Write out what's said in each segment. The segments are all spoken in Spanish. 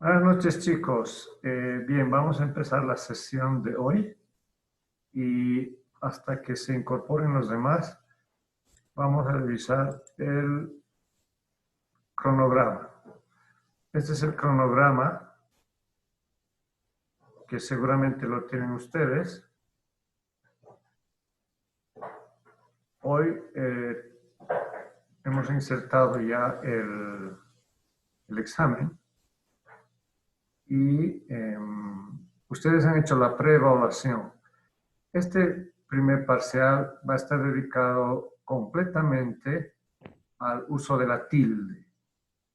Buenas noches, chicos. Bien, vamos a empezar la sesión de hoy y hasta que se incorporen los demás, vamos a revisar el cronograma. Este es el cronograma que seguramente lo tienen ustedes. Hoy hemos insertado ya el examen y ustedes han hecho la preevaluación. Este primer parcial va a estar dedicado completamente al uso de la tilde,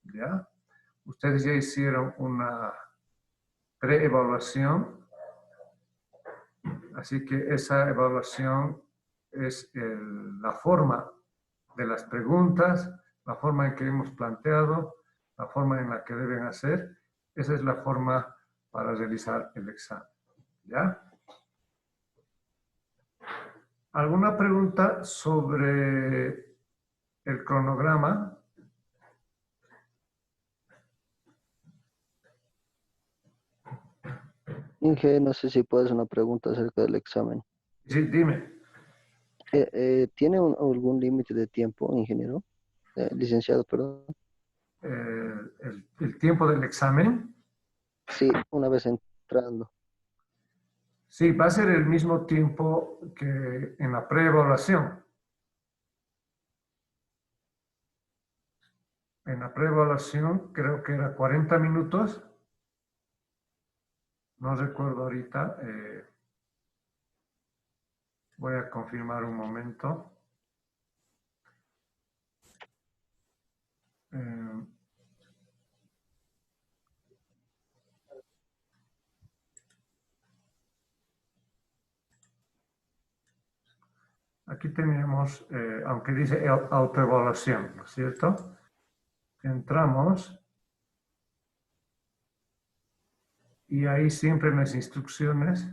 ¿ya? Ustedes ya hicieron una preevaluación, así que esa evaluación es la forma de las preguntas, la forma en que hemos planteado, la forma en la que deben hacer. Esa es la forma para realizar el examen, ¿ya? ¿Alguna pregunta sobre el cronograma? Inge, no sé si puedes una pregunta acerca del examen. Sí, dime. ¿Tiene algún límite de tiempo, ingeniero? Licenciado, perdón. El tiempo del examen. Sí, una vez entrando. Sí, va a ser el mismo tiempo que en la preevaluación. En la preevaluación creo que era 40 minutos. No recuerdo ahorita. Voy a confirmar un momento. Eh, Aquí tenemos, aunque dice autoevaluación, ¿no es cierto? Entramos y ahí siempre en las instrucciones.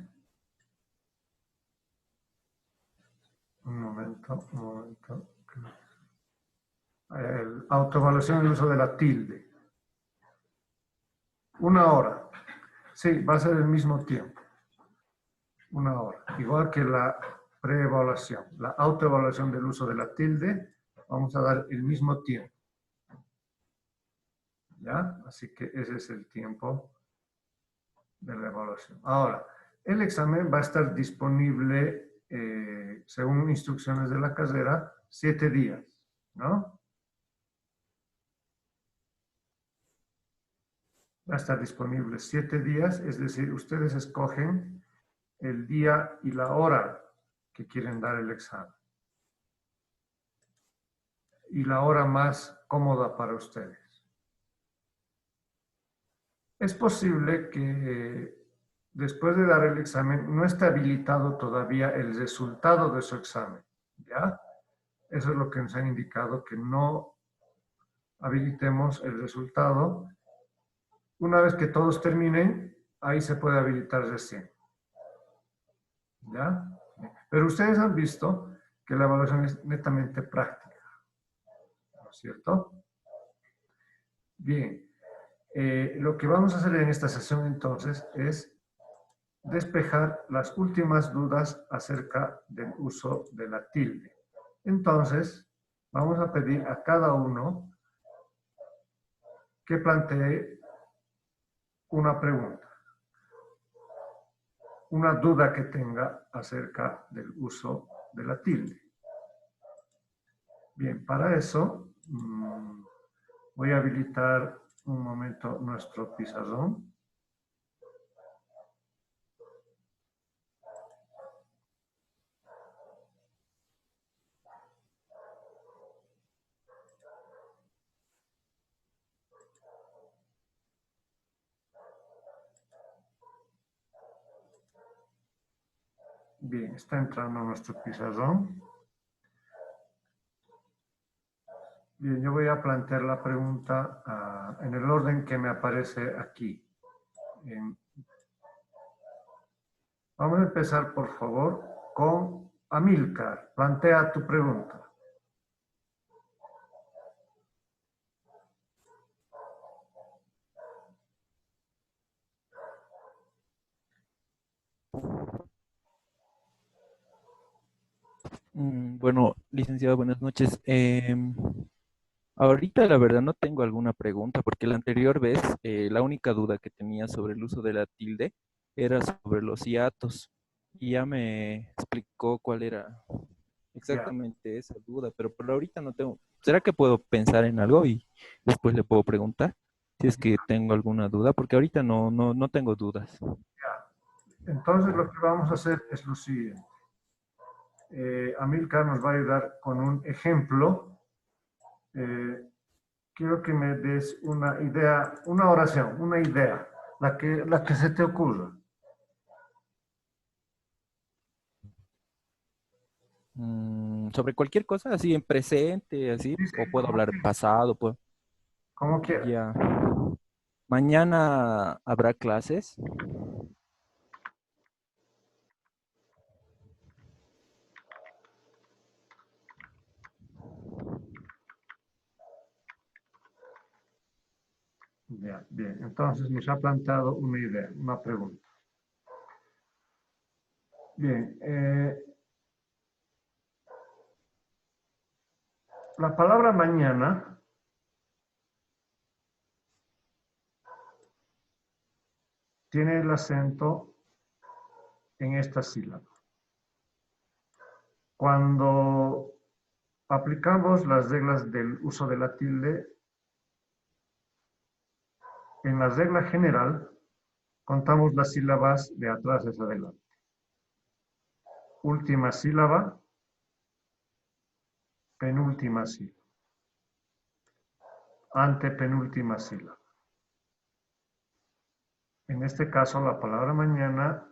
Un momento, un momento. Autoevaluación y uso de la tilde. 1 hora. Sí, va a ser el mismo tiempo. 1 hora. Igual que la preevaluación. La autoevaluación del uso de la tilde, vamos a dar el mismo tiempo. ¿Ya? Así que ese es el tiempo de la evaluación. Ahora, el examen va a estar disponible, según instrucciones de la carrera, 7 días, ¿no? Va a estar disponible 7 días, es decir, ustedes escogen el día y la hora que quieren dar el examen y la hora más cómoda para ustedes. Es posible que después de dar el examen no esté habilitado todavía el resultado de su examen, ¿ya? Eso es lo que nos han indicado, que no habilitemos el resultado. Una vez que todos terminen, ahí se puede habilitar recién, ¿ya? Pero ustedes han visto que la evaluación es netamente práctica, ¿no es cierto? Bien, lo que vamos a hacer en esta sesión entonces es despejar las últimas dudas acerca del uso de la tilde. Entonces, vamos a pedir a cada uno que plantee una pregunta, una duda que tenga acerca del uso de la tilde. Bien, para eso voy a habilitar un momento nuestro pizarrón. Bien, está entrando nuestro pizarrón. Bien, yo voy a plantear la pregunta en el orden que me aparece aquí. Vamos a empezar, por favor, con Amílcar. Plantea tu pregunta. Bueno, licenciado, buenas noches. Ahorita la verdad no tengo alguna pregunta porque la anterior vez la única duda que tenía sobre el uso de la tilde era sobre los hiatos y ya me explicó cuál era Ya. exactamente esa duda, pero por ahorita no tengo. ¿Será que puedo pensar en algo y después le puedo preguntar si es que tengo alguna duda? Porque ahorita no tengo dudas. Entonces lo que vamos a hacer es lo siguiente. Amilcar nos va a ayudar con un ejemplo. Eh, quiero que me des una idea, una oración, una idea, la que se te ocurra. Sobre cualquier cosa, así en presente, así, Sí, sí, o puedo hablar pasado, pues como quieras. ya. Mañana habrá clases. Ya, bien, entonces nos ha planteado una idea, una pregunta. Bien, la palabra mañana tiene el acento en esta sílaba. Cuando aplicamos las reglas del uso de la tilde, en la regla general contamos las sílabas de atrás hacia adelante. Última sílaba, penúltima sílaba, antepenúltima sílaba. En este caso, la palabra mañana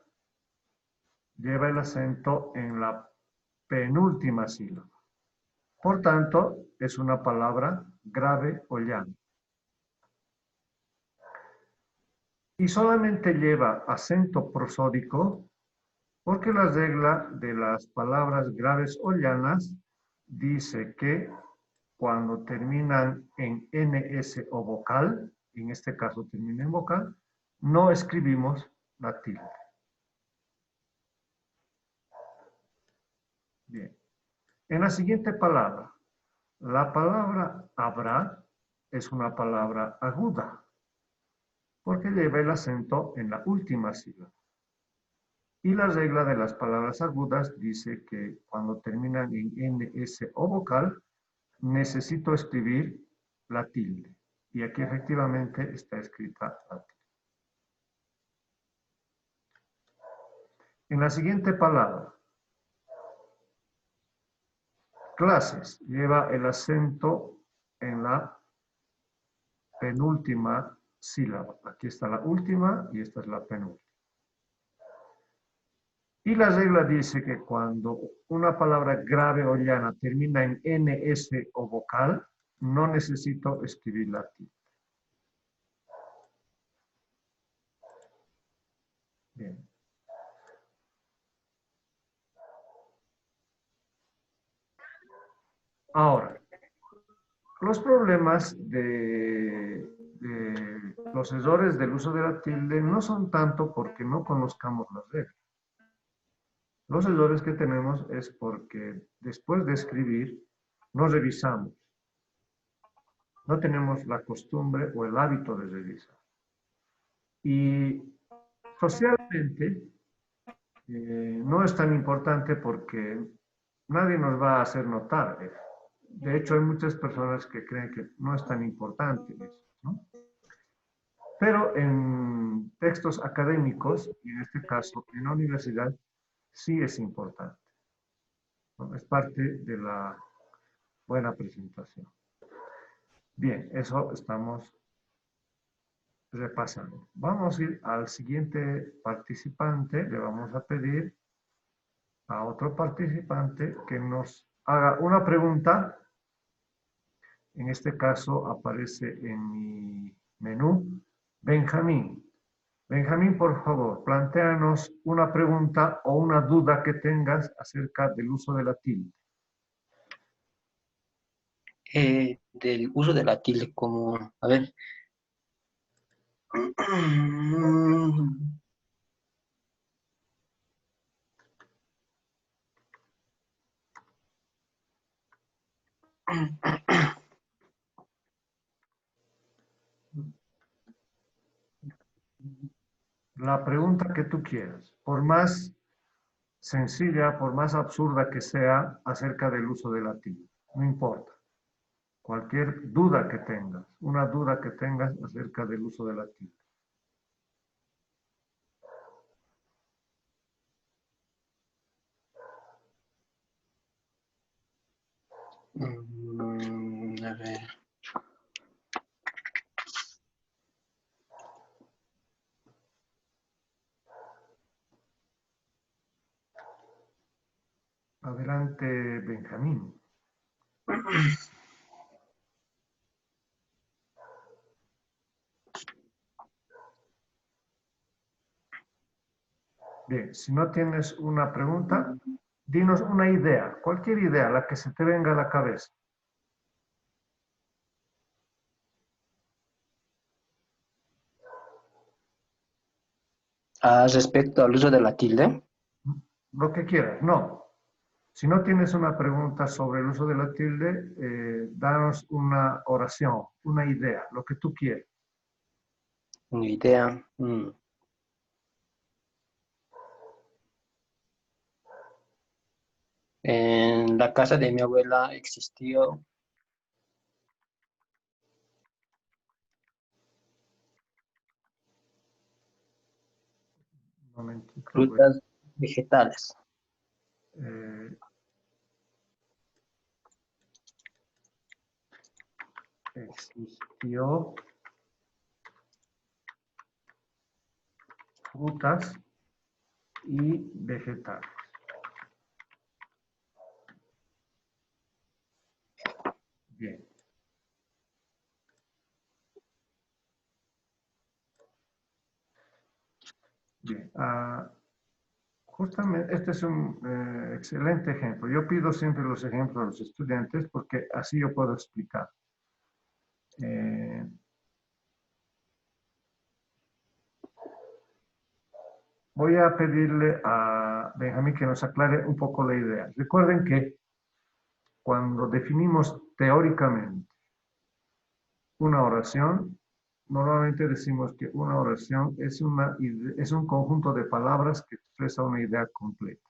lleva el acento en la penúltima sílaba. Por tanto, es una palabra grave o llana. Y solamente lleva acento prosódico porque la regla de las palabras graves o llanas dice que cuando terminan en ns o vocal, en este caso termina en vocal, no escribimos la tilde. Bien. En la siguiente palabra, la palabra habrá es una palabra aguda, porque lleva el acento en la última sílaba. Y la regla de las palabras agudas dice que cuando terminan en ns o vocal, necesito escribir la tilde. Y aquí efectivamente está escrita la tilde. En la siguiente palabra, clases, lleva el acento en la penúltima sílaba. Aquí está la última y esta es la penúltima. Y la regla dice que cuando una palabra grave o llana termina en ns o vocal, no necesito escribir la tilde. Bien. Ahora, los problemas de los errores del uso de la tilde no son tanto porque no conozcamos las reglas. Los errores que tenemos es porque después de escribir no revisamos. No tenemos la costumbre o el hábito de revisar. Y socialmente no es tan importante porque nadie nos va a hacer notar eso. De hecho, hay muchas personas que creen que no es tan importante eso, ¿no? Pero en textos académicos, y en este caso en la universidad, sí es importante, ¿no? Es parte de la buena presentación. Bien, eso estamos repasando. Vamos a ir al siguiente participante. Le vamos a pedir a otro participante que nos haga una pregunta. En este caso aparece en mi menú Benjamín. Benjamín, por favor, plantéanos una pregunta o una duda que tengas acerca del uso de la tilde. Del uso de la tilde como, a ver, La pregunta que tú quieras, por más sencilla, por más absurda que sea acerca del uso de la tilde, no importa. Cualquier duda que tengas, una duda que tengas acerca del uso de la tilde. A ver. Adelante, Benjamín. Bien, si no tienes una pregunta, dinos una idea, cualquier idea, la que se te venga a la cabeza. Respecto al uso de la tilde, Lo que quieras, no. Si no tienes una pregunta sobre el uso de la tilde, danos una oración, una idea, lo que tú quieras. una idea. En la casa de mi abuela existió Un momentito, frutas vegetales. eh, existió frutas y vegetales. Bien. Bien. Justamente, este es un excelente ejemplo. Yo pido siempre los ejemplos a los estudiantes porque así yo puedo explicar. Voy a pedirle a Benjamín que nos aclare un poco la idea. Recuerden que cuando definimos teóricamente una oración, normalmente decimos que una oración es un conjunto de palabras que expresa una idea completa.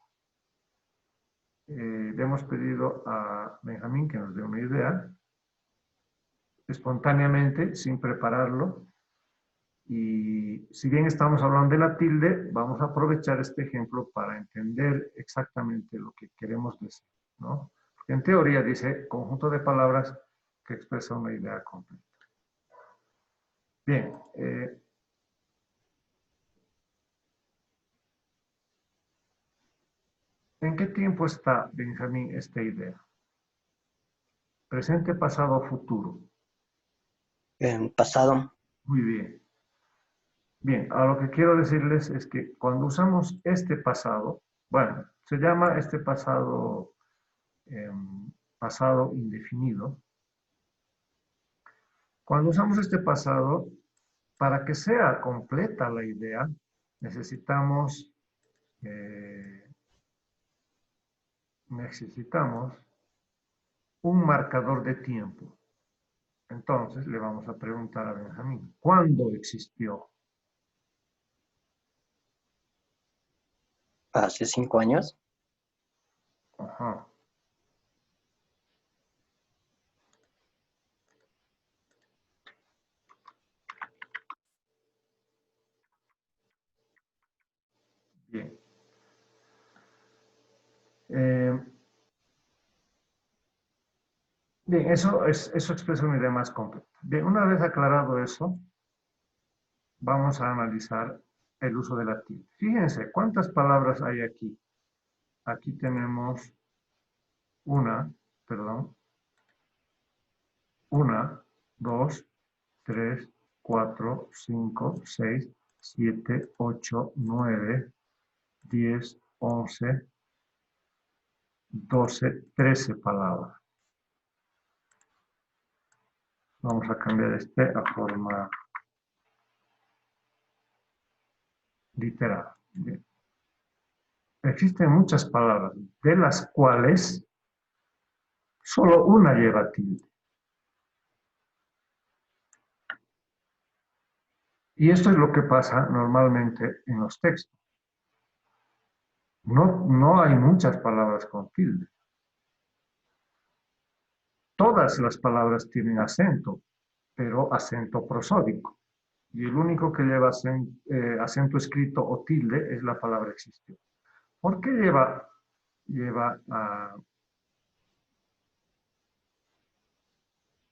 Le hemos pedido a Benjamín que nos dé una idea espontáneamente, sin prepararlo. Y si bien estamos hablando de la tilde, vamos a aprovechar este ejemplo para entender exactamente lo que queremos decir, ¿no? Porque en teoría dice conjunto de palabras que expresa una idea completa. Bien. ¿En qué tiempo está, Benjamín, esta idea? Presente, pasado o futuro. En pasado, Muy bien. Bien, a lo que quiero decirles es que cuando usamos este pasado, bueno, se llama este pasado pasado indefinido. Cuando usamos este pasado, para que sea completa la idea, necesitamos, necesitamos un marcador de tiempo. Entonces le vamos a preguntar a Benjamín, ¿cuándo existió? hace 5 años. Ajá. Bien. Bien, eso expresa una idea más completa. Bien, una vez aclarado eso, vamos a analizar el uso de la tilde. Fíjense, ¿cuántas palabras hay aquí? Aquí tenemos perdón, 1, 2, 3, 4, 5, 6, 7, 8, 9, 10, 11, 12, 13 palabras. Vamos a cambiar este a forma literal. Bien. Existen muchas palabras, de las cuales Solo una lleva tilde. Y esto es lo que pasa normalmente en los textos. No hay muchas palabras con tilde. Todas las palabras tienen acento, pero acento prosódico. Y el único que lleva acento escrito o tilde es la palabra existió. ¿Por qué lleva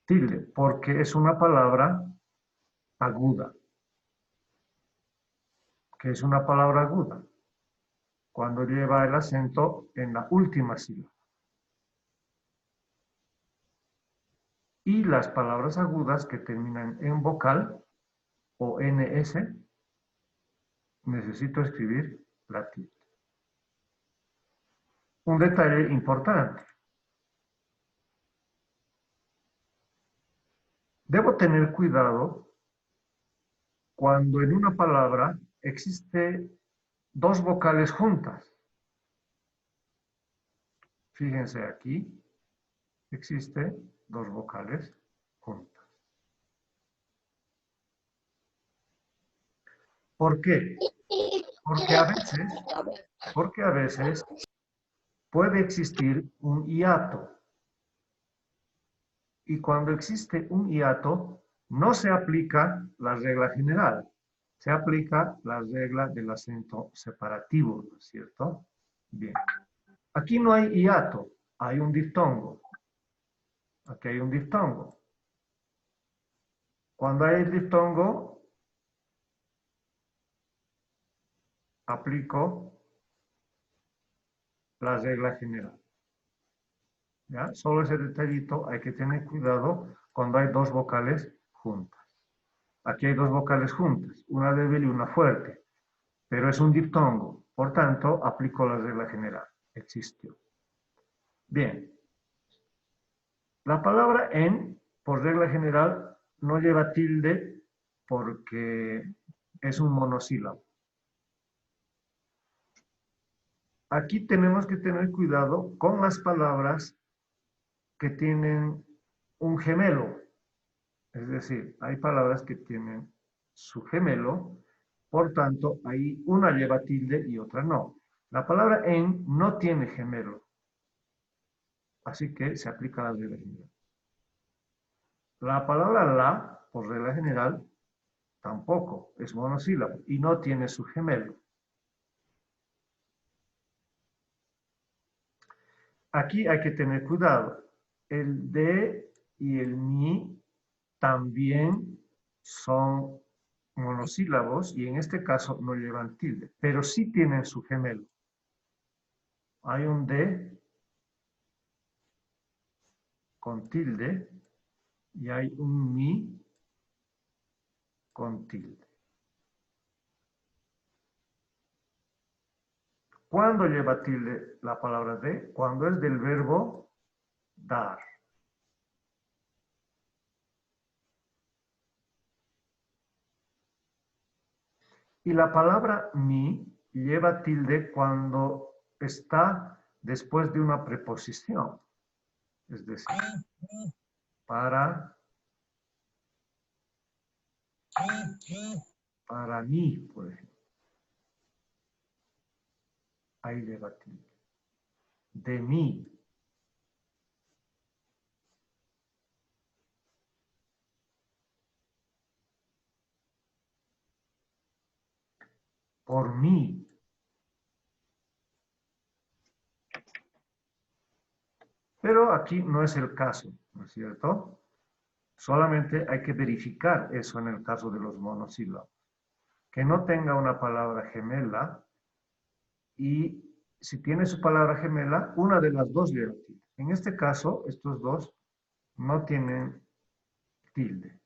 tilde? Porque es una palabra aguda. ¿Qué es una palabra aguda? Cuando lleva el acento en la última sílaba. Y las palabras agudas que terminan en vocal o ns, necesito escribir la tilde. Un detalle importante. Debo tener cuidado cuando en una palabra existe dos vocales juntas. Fíjense aquí, existe dos vocales juntas. ¿Por qué? Porque a veces puede existir un hiato. Y cuando existe un hiato, no se aplica la regla general. Se aplica la regla del acento separativo, ¿no es cierto? Bien. Aquí no hay hiato, hay un diftongo. Aquí hay un diftongo. Cuando hay el diftongo, aplico la regla general. ¿Ya? Solo ese detallito, hay que tener cuidado cuando hay dos vocales juntas. Aquí hay dos vocales juntas, una débil y una fuerte, pero es un diftongo. Por tanto, aplico la regla general. Existió. Bien. La palabra en, por regla general, no lleva tilde porque es un monosílabo. Aquí tenemos que tener cuidado con las palabras que tienen un gemelo. Es decir, hay palabras que tienen su gemelo, por tanto, ahí una lleva tilde y otra no. La palabra en no tiene gemelo, así que se aplica la regla general. La palabra la, por regla general, tampoco, es monosílabo y no tiene su gemelo. Aquí hay que tener cuidado. El de y el mi también son monosílabos y en este caso no llevan tilde, pero sí tienen su gemelo. Hay un de con tilde y hay un mi con tilde. ¿Cuándo lleva tilde la palabra de? Cuando es del verbo dar. Y la palabra mi lleva tilde cuando está después de una preposición. Es decir, para mí, por ejemplo. Ahí lleva tilde. De mí. Por mí. Pero aquí no es el caso, ¿no es cierto? Solamente hay que verificar eso en el caso de los monosílabos. Que no tenga una palabra gemela y si tiene su palabra gemela, una de las dos lleva tilde. En este caso, estos dos no tienen tilde.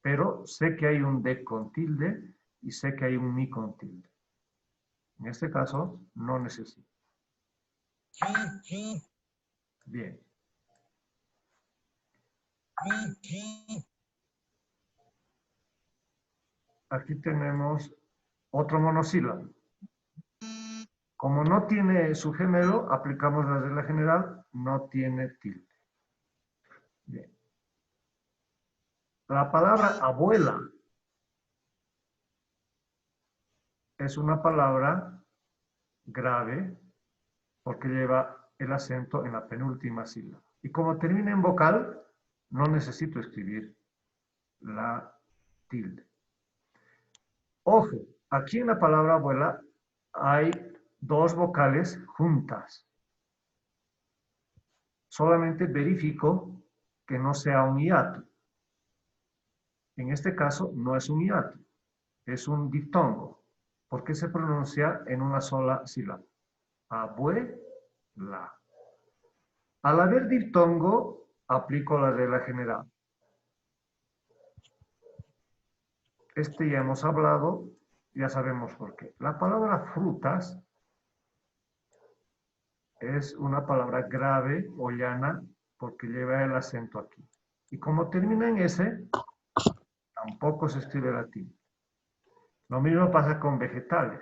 Pero sé que hay un de con tilde y sé que hay un mi con tilde. En este caso, no necesito. Bien. Aquí tenemos otro monosílabo. Como no tiene su gemelo, aplicamos la regla general, no tiene tilde. Bien. La palabra abuela es una palabra grave porque lleva el acento en la penúltima sílaba. Y como termina en vocal, no necesito escribir la tilde. Ojo, aquí en la palabra abuela hay dos vocales juntas. Solamente verifico que no sea un hiato. En este caso no es un hiato, es un diptongo, porque se pronuncia en una sola sílaba. Abuela. Al haber diptongo, aplico la regla general. Este ya hemos hablado, ya sabemos por qué. La palabra frutas es una palabra grave o llana porque lleva el acento aquí. Y como termina en S, tampoco se escribe latín. Lo mismo pasa con vegetales.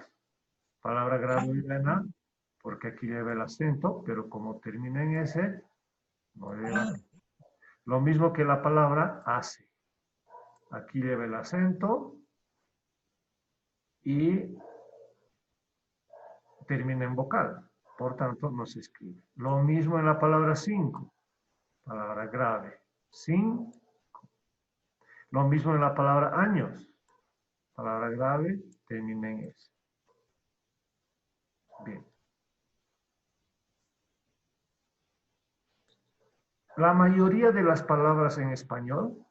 Palabra grave o llana porque aquí lleva el acento, pero como termina en S, no lleva. Lo mismo que la palabra hace. Aquí lleva el acento y termina en vocal. Por tanto, no se escribe. Lo mismo en la palabra 5. Palabra grave. 5. Lo mismo en la palabra años. Palabra grave, termina en S. Bien. La mayoría de las palabras en español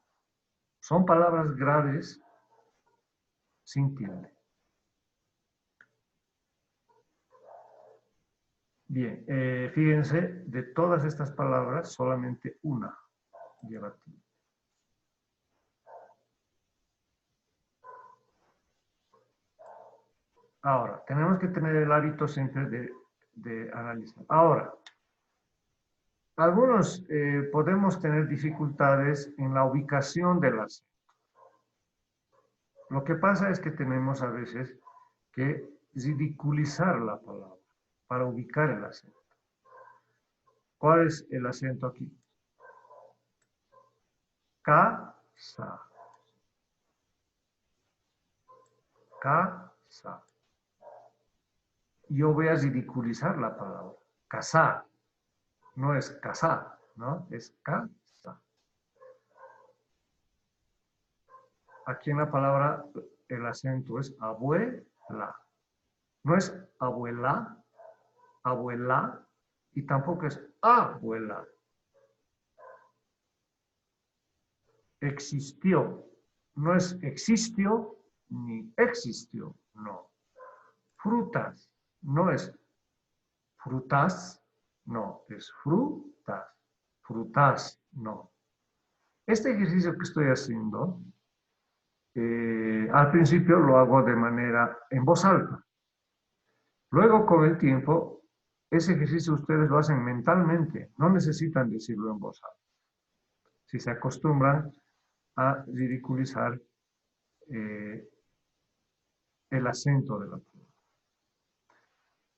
son palabras graves sin tilde. Bien, fíjense, de todas estas palabras, solamente una lleva tilde. Ahora, tenemos que tener el hábito siempre de analizar. Ahora, algunos podemos tener dificultades en la ubicación del acento. Lo que pasa es que tenemos a veces que ridiculizar la palabra para ubicar el acento. ¿Cuál es el acento aquí? Casa. Casa. Yo voy a ridiculizar la palabra. Casar. No es casar, ¿no? Es casa. Aquí en la palabra el acento es abuela. No es abuela, abuela, y tampoco es abuela. Existió. No es existió ni existió, no. Frutas. No es frutas, no. Es frutas. Frutas, no. Este ejercicio que estoy haciendo, al principio lo hago de manera en voz alta. Luego, con el tiempo, ese ejercicio ustedes lo hacen mentalmente, no necesitan decirlo en voz alta. Si se acostumbran a ridiculizar el acento de la palabra.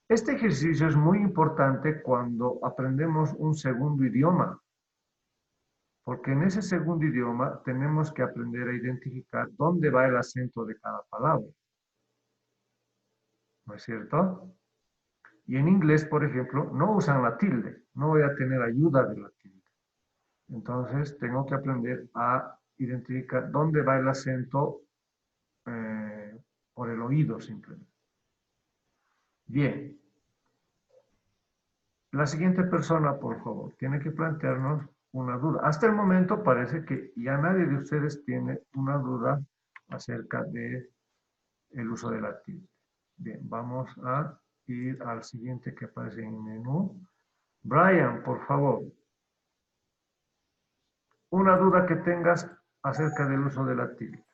Este ejercicio es muy importante cuando aprendemos un segundo idioma, porque en ese segundo idioma tenemos que aprender a identificar dónde va el acento de cada palabra. ¿No es cierto? Y en inglés, por ejemplo, no usan la tilde. No voy a tener ayuda de la tilde. Entonces, tengo que aprender a identificar dónde va el acento por el oído, simplemente. Bien. La siguiente persona, por favor, tiene que plantearnos una duda. Hasta el momento parece que ya nadie de ustedes tiene una duda acerca del uso de la tilde. Bien, vamos a ir al siguiente que aparece en el menú. Brian, por favor. Una duda que tengas acerca del uso de la tilde.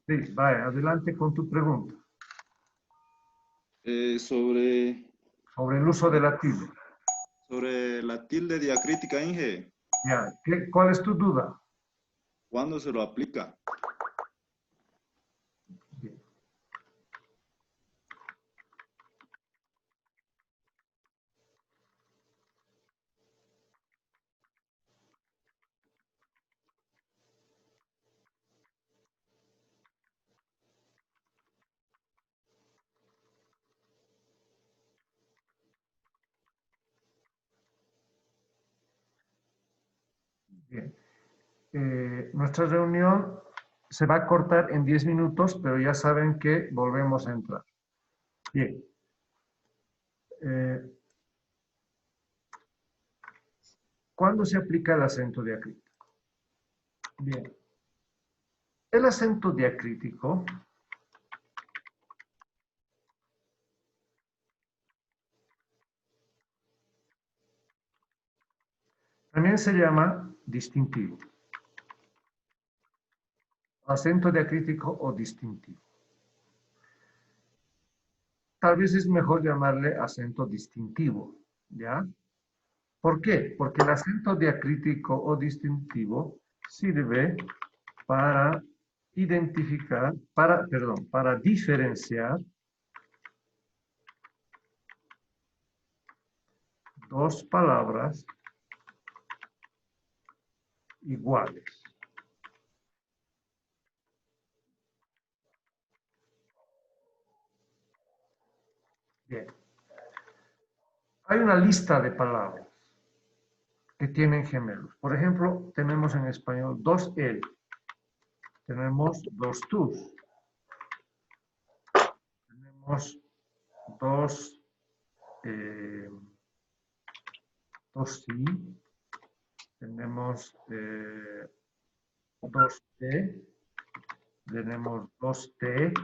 Sí, vaya, adelante con tu pregunta. Sobre Sobre el uso de la tilde. la tilde diacrítica, Inge, Ya, ¿cuál es tu duda? ¿cuándo se lo aplica? Bien. Bien. Nuestra reunión se va a cortar en 10 minutos, pero ya saben que volvemos a entrar. Bien. ¿Cuándo se aplica el acento diacrítico? Bien. El acento diacrítico también se llama distintivo. Acento diacrítico o distintivo. Tal vez es mejor llamarle acento distintivo, ¿ya? ¿Por qué? Porque el acento diacrítico o distintivo sirve para identificar, para diferenciar dos palabras iguales. Bien. Hay una lista de palabras que tienen gemelos. Por ejemplo, tenemos en español dos el, tenemos dos tus, tenemos dos sí, tenemos dos t, tenemos dos t.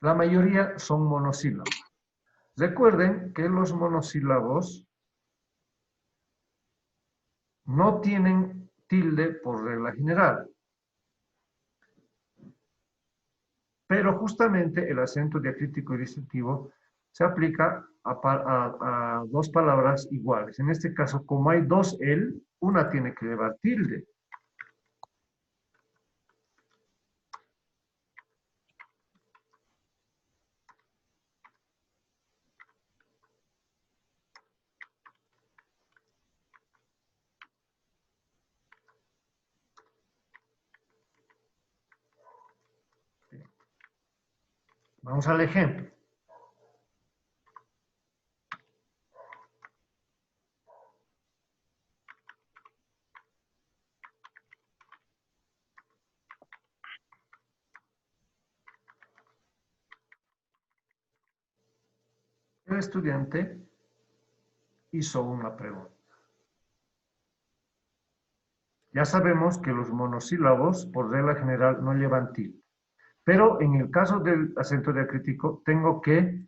La mayoría son monosílabos. Recuerden que los monosílabos no tienen tilde por regla general. Pero justamente el acento diacrítico y distintivo se aplica a dos palabras iguales. En este caso, como hay dos el, una tiene que llevar tilde. Vamos al ejemplo. El estudiante hizo una pregunta. Ya sabemos que los monosílabos, por regla general, no llevan tilde. Pero en el caso del acento diacrítico, tengo que,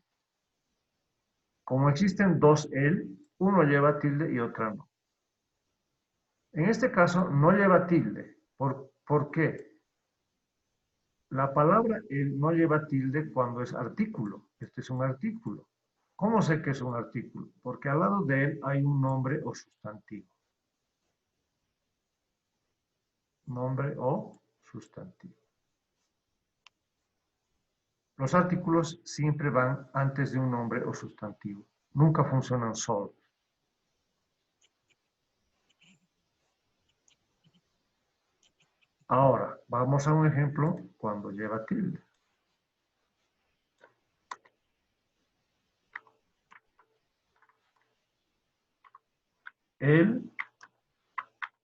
como existen dos el, uno lleva tilde y otra no. En este caso, no lleva tilde. ¿Por qué? La palabra el no lleva tilde cuando es artículo. Este es un artículo. ¿Cómo sé que es un artículo? Porque al lado de él hay un nombre o sustantivo. Nombre o sustantivo. Los artículos siempre van antes de un nombre o sustantivo. Nunca funcionan solos. Ahora, vamos a un ejemplo cuando lleva tilde. Él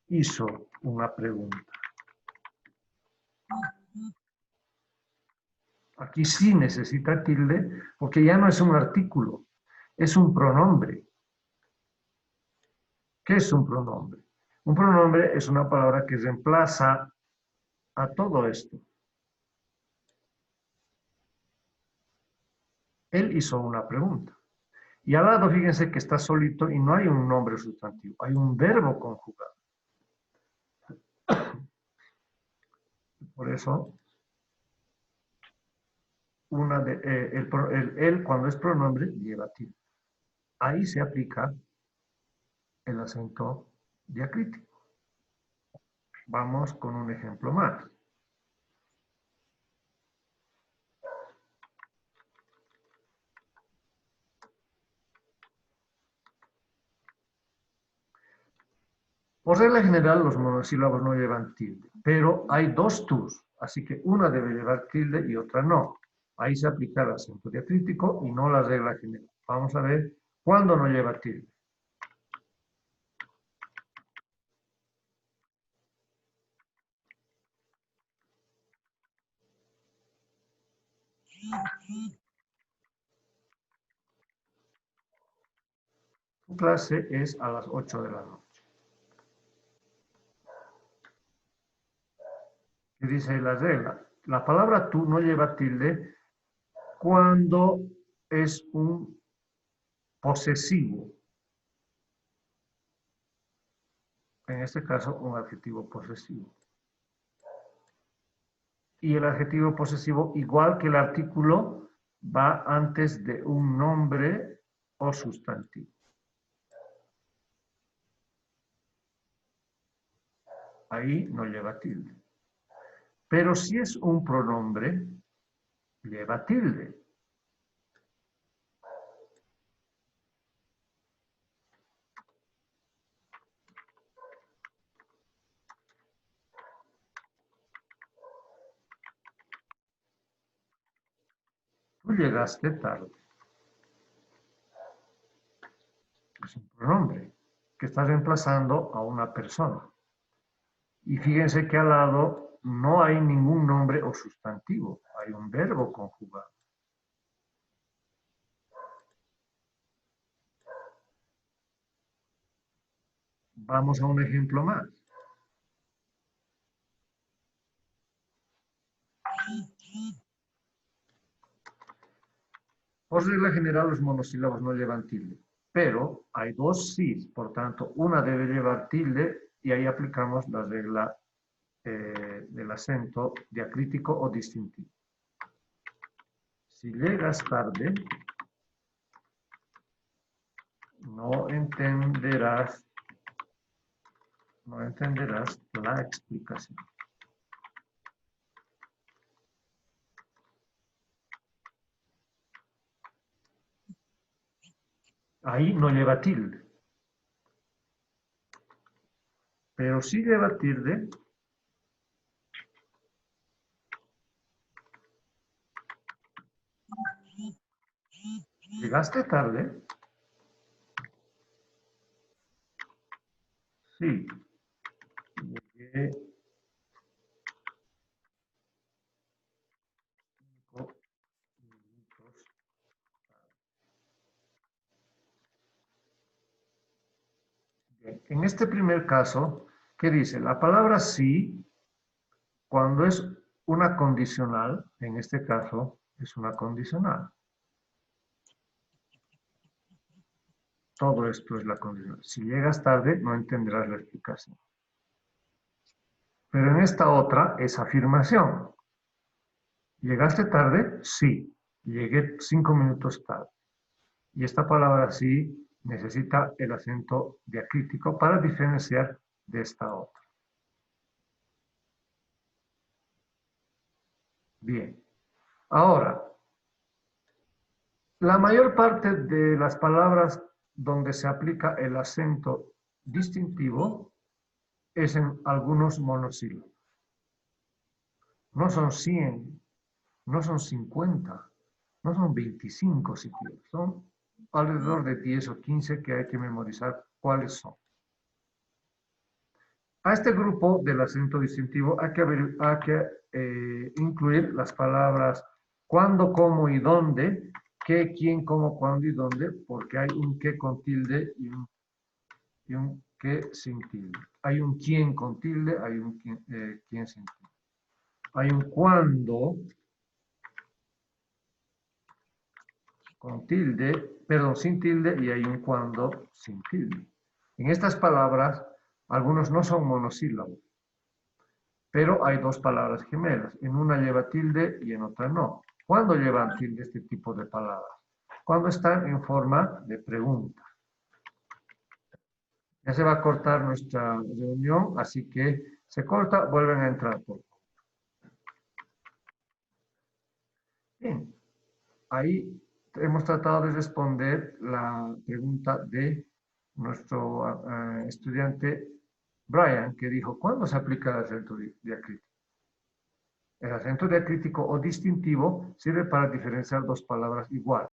hizo una pregunta. Aquí sí necesita tilde porque ya no es un artículo, es un pronombre. ¿Qué es un pronombre? Un pronombre es una palabra que reemplaza a todo esto. Él hizo una pregunta. Y al lado, fíjense que está solito y no hay un nombre sustantivo, hay un verbo conjugado. Por eso, el cuando es pronombre lleva tilde. Ahí se aplica el acento diacrítico. Vamos con un ejemplo más. Por regla general, los monosílabos no llevan tilde, pero hay dos tus, así que una debe llevar tilde y otra no. Ahí se aplica el acento diacrítico y no la regla general. Vamos a ver ¿Cuándo no lleva tilde? Tu clase es a las 8 de la noche. ¿Qué dice la regla? La palabra tú no lleva tilde cuando es un posesivo. En este caso, un adjetivo posesivo. Y el adjetivo posesivo, igual que el artículo, va antes de un nombre o sustantivo. Ahí no lleva tilde. Pero si es un pronombre, lleva tilde. Tú llegaste tarde. Es un pronombre que está reemplazando a una persona. Y fíjense que al lado no hay ningún nombre o sustantivo, hay un verbo conjugado. Vamos a un ejemplo más. Por regla general, los monosílabos no llevan tilde, pero hay dos sí, por tanto, una debe llevar tilde y ahí aplicamos la regla del acento diacrítico o distintivo. Si llegas tarde, no entenderás la explicación. Ahí no lleva tilde. Pero sí lleva tilde ¿llegaste tarde? Sí. Llegué 5 minutos. Bien. En este primer caso, ¿qué dice? La palabra sí, cuando es una condicional, en este caso es una condicional. Todo esto es la condicional. Si llegas tarde, no entenderás la explicación. Pero en esta otra es afirmación. ¿Llegaste tarde? Sí. Llegué 5 minutos tarde. Y esta palabra sí necesita el acento diacrítico para diferenciar de esta otra. Bien. Ahora, la mayor parte de las palabras donde se aplica el acento distintivo es en algunos monosílabos. No son 100, no son 50, no son 25 siquiera. Son alrededor de 10 o 15 que hay que memorizar cuáles son. A este grupo del acento distintivo hay que incluir las palabras cuándo, cómo y dónde, qué, quién, cómo, cuándo y dónde, porque hay un qué con tilde y un qué sin tilde. Hay un quién con tilde, hay un quién sin tilde. Hay un cuándo con tilde, perdón, sin tilde, y hay un cuándo sin tilde. En estas palabras, algunos no son monosílabos, pero hay dos palabras gemelas. En una lleva tilde y en otra no. ¿Cuándo llevan tilde este tipo de palabras? Cuando están en forma de pregunta. Ya se va a cortar nuestra reunión, así que se corta, vuelven a entrar. Por favor. Bien, ahí hemos tratado de responder la pregunta de nuestro estudiante Brian, que dijo, ¿cuándo se aplica el acento diacrítico? El acento diacrítico o distintivo sirve para diferenciar dos palabras iguales.